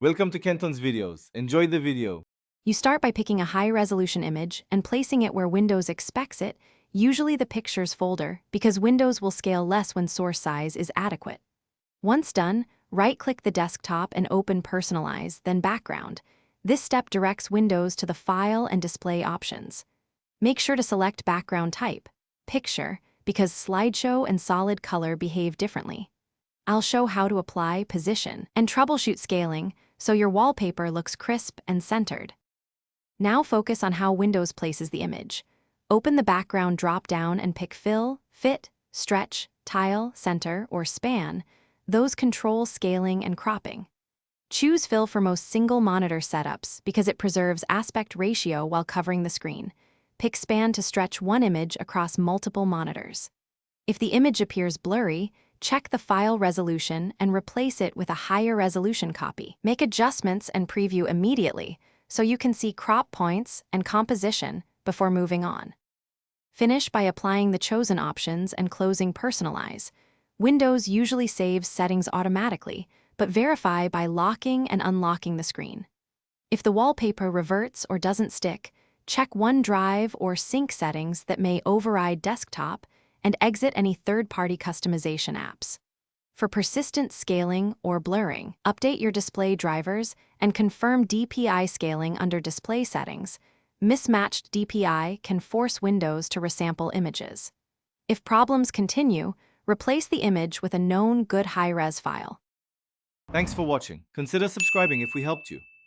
Welcome to Kenton's videos. Enjoy the video. You start by picking a high-resolution image and placing it where Windows expects it, usually the Pictures folder, because Windows will scale less when source size is adequate. Once done, right-click the desktop and open Personalize, then Background. This step directs Windows to the File and Display options. Make sure to select background type, Picture, because slideshow and solid color behave differently. I'll show how to apply, position, and troubleshoot scaling so your wallpaper looks crisp and centered. Now focus on how Windows places the image. Open the background drop-down and pick Fill, Fit, Stretch, Tile, Center, or Span. Those control scaling and cropping. Choose Fill for most single monitor setups because it preserves aspect ratio while covering the screen. Pick Span to stretch one image across multiple monitors. If the image appears blurry, check the file resolution and replace it with a higher resolution copy. Make adjustments and preview immediately so you can see crop points and composition before moving on. Finish by applying the chosen options and closing Personalize. Windows usually saves settings automatically, but verify by locking and unlocking the screen. If the wallpaper reverts or doesn't stick, check OneDrive or Sync settings that may override desktop and exit any third-party customization apps. For persistent scaling or blurring, update your display drivers and confirm DPI scaling under Display Settings. Mismatched DPI can force Windows to resample images. If problems continue, replace the image with a known good high-res file. Thanks for watching. Consider subscribing if we helped you.